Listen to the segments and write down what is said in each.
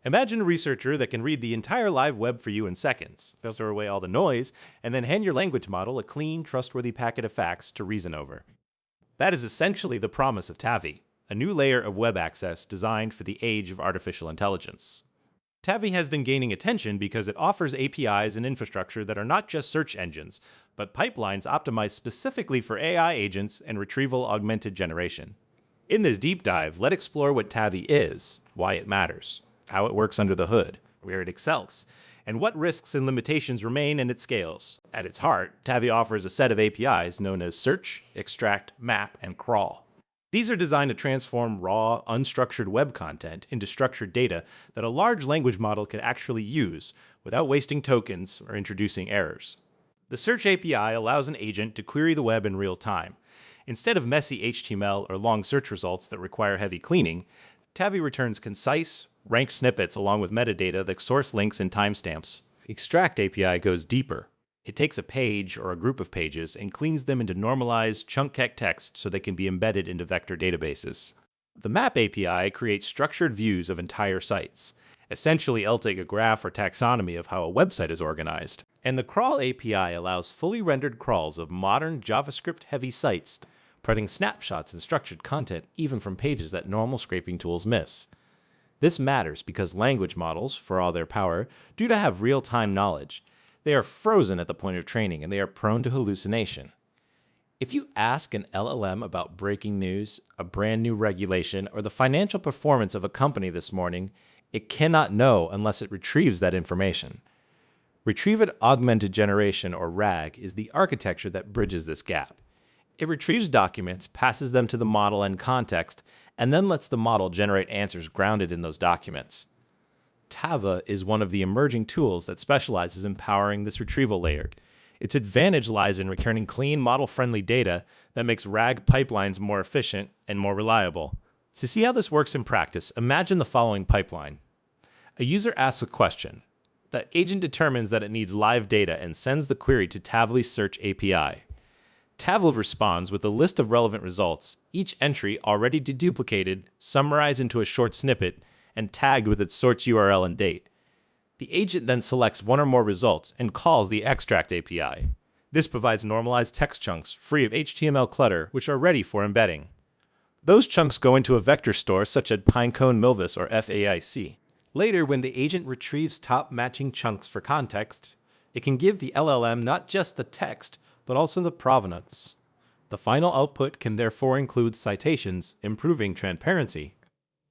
Imagine a researcher that can read the entire live web for you in seconds, filter away all the noise, and then hand your language model a clean, trustworthy packet of facts to reason over. That is essentially the promise of Tavy, a new layer of web access designed for the age of artificial intelligence. Tavy has been gaining attention because it offers APIs and infrastructure that are not just search engines, but pipelines optimized specifically for AI agents and retrieval-augmented generation. In this deep dive, let's explore what Tavy is, why it matters, how it works under the hood, where it excels, and what risks and limitations remain in its scales. At its heart, Tavy offers a set of APIs known as search, extract, map, and crawl. These are designed to transform raw, unstructured web content into structured data that a large language model can actually use without wasting tokens or introducing errors. The Search API allows an agent to query the web in real time. Instead of messy HTML or long search results that require heavy cleaning, Tavy returns concise, ranked snippets along with metadata that source links and timestamps. Extract API goes deeper. It takes a page or a group of pages and cleans them into normalized, chunk-cat text so they can be embedded into vector databases. The Map API creates structured views of entire sites. Essentially, it'll take a graph or taxonomy of how a website is organized. And the Crawl API allows fully rendered crawls of modern JavaScript-heavy sites, providing snapshots and structured content even from pages that normal scraping tools miss. This matters because language models, for all their power, do not have real-time knowledge. They are frozen at the point of training, and they are prone to hallucination. If you ask an LLM about breaking news, a brand new regulation, or the financial performance of a company this morning, it cannot know unless it retrieves that information. Retrieval Augmented Generation, or RAG, is the architecture that bridges this gap. It retrieves documents, passes them to the model in context, and then lets the model generate answers grounded in those documents. Tava is one of the emerging tools that specializes in powering this retrieval layer. Its advantage lies in returning clean, model-friendly data that makes RAG pipelines more efficient and more reliable. To see how this works in practice, imagine the following pipeline. A user asks a question. The agent determines that it needs live data and sends the query to Tavily's Search API. Tavily responds with a list of relevant results, each entry already deduplicated, summarized into a short snippet, and tagged with its source URL and date. The agent then selects one or more results and calls the Extract API. This provides normalized text chunks free of HTML clutter, which are ready for embedding. Those chunks go into a vector store such as Pinecone Milvus or FAIC. Later, when the agent retrieves top matching chunks for context, it can give the LLM not just the text, but also the provenance. The final output can therefore include citations, improving transparency.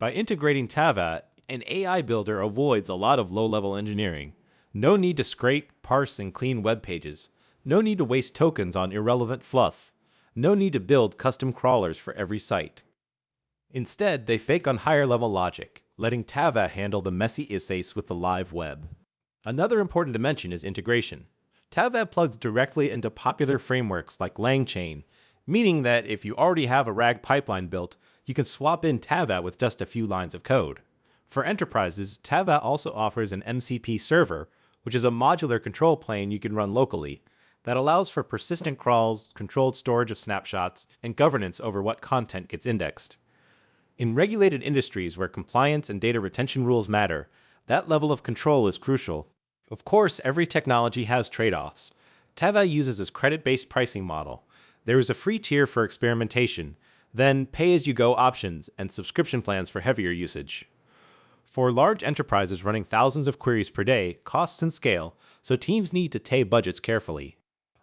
By integrating Tava, an AI builder avoids a lot of low-level engineering. No need to scrape, parse, and clean web pages. No need to waste tokens on irrelevant fluff. No need to build custom crawlers for every site. Instead, they fake on higher-level logic, letting Tava handle the messy essays with the live web. Another important dimension is integration. Tava plugs directly into popular frameworks like LangChain, meaning that if you already have a RAG pipeline built, you can swap in Tava with just a few lines of code. For enterprises, Tava also offers an MCP server, which is a modular control plane you can run locally, that allows for persistent crawls, controlled storage of snapshots, and governance over what content gets indexed. In regulated industries where compliance and data retention rules matter, that level of control is crucial. Of course, every technology has trade-offs. Tava uses a credit-based pricing model. There is a free tier for experimentation, then pay-as-you-go options and subscription plans for heavier usage. For large enterprises running thousands of queries per day, costs and scale, so teams need to tie budgets carefully.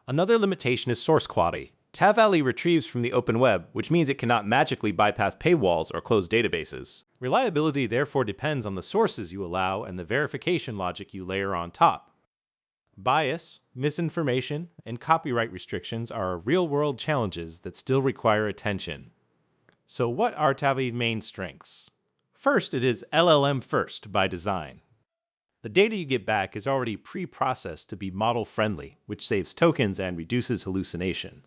Another limitation is source quality. Tavily retrieves from the open web, which means it cannot magically bypass paywalls or closed databases. Reliability therefore depends on the sources you allow and the verification logic you layer on top. Bias, misinformation, and copyright restrictions are real-world challenges that still require attention. So what are Tavily's main strengths? First, it is LLM first by design. The data you get back is already pre-processed to be model-friendly, which saves tokens and reduces hallucination.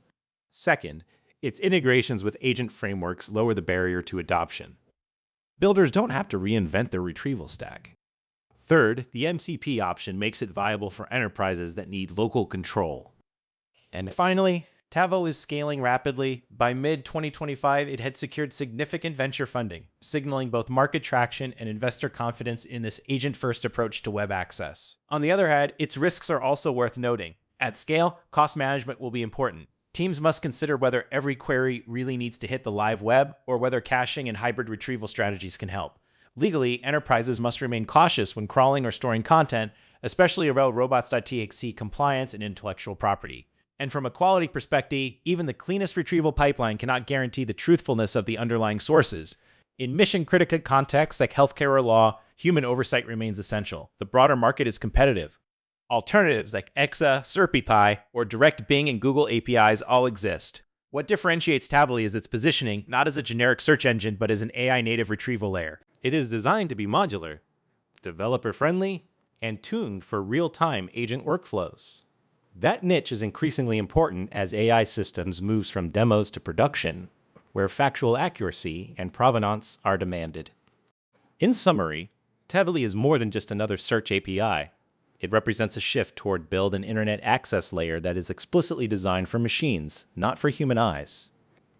Second, its integrations with agent frameworks lower the barrier to adoption. Builders don't have to reinvent their retrieval stack. Third, the MCP option makes it viable for enterprises that need local control. And finally, Tavo is scaling rapidly. By mid-2025, it had secured significant venture funding, signaling both market traction and investor confidence in this agent-first approach to web access. On the other hand, its risks are also worth noting. At scale, cost management will be important. Teams must consider whether every query really needs to hit the live web or whether caching and hybrid retrieval strategies can help. Legally, enterprises must remain cautious when crawling or storing content, especially around robots.txt compliance and intellectual property. And from a quality perspective, even the cleanest retrieval pipeline cannot guarantee the truthfulness of the underlying sources. In mission-critical contexts like healthcare or law, human oversight remains essential. The broader market is competitive. Alternatives like Exa, SerpyPy, or direct Bing and Google APIs all exist. What differentiates Tavily is its positioning, not as a generic search engine, but as an AI-native retrieval layer. It is designed to be modular, developer-friendly, and tuned for real-time agent workflows. That niche is increasingly important as AI systems moves from demos to production, where factual accuracy and provenance are demanded. In summary, Tavily is more than just another search API. It represents a shift toward build an internet access layer that is explicitly designed for machines, not for human eyes.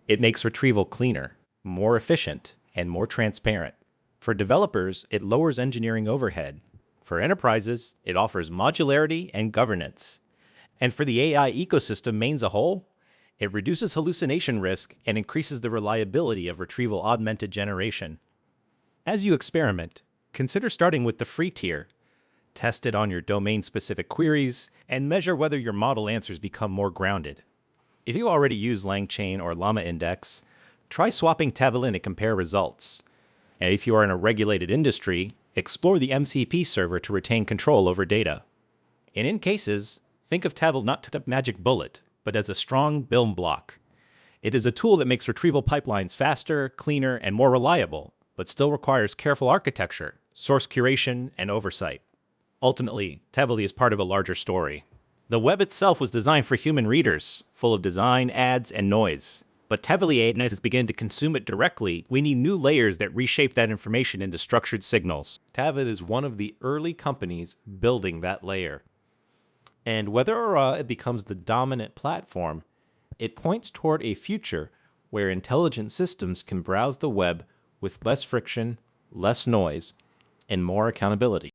It makes retrieval cleaner, more efficient, and more transparent. For developers, it lowers engineering overhead. For enterprises, it offers modularity and governance. And for the AI ecosystem as a whole, it reduces hallucination risk and increases the reliability of retrieval augmented generation. As you experiment, consider starting with the free tier. Test it on your domain-specific queries and measure whether your model answers become more grounded. If you already use LangChain or Llama Index, try swapping Tavily to compare results. And if you are in a regulated industry, explore the MCP server to retain control over data. And in cases, think of Tavily not as a magic bullet, but as a strong building block. It is a tool that makes retrieval pipelines faster, cleaner, and more reliable, but still requires careful architecture, source curation, and oversight. Ultimately, Tavily is part of a larger story. The web itself was designed for human readers, full of design, ads, and noise. But Tavily is beginning to consume it directly. We need new layers that reshape that information into structured signals. Tavily is one of the early companies building that layer. And whether it becomes the dominant platform, it points toward a future where intelligent systems can browse the web with less friction, less noise, and more accountability.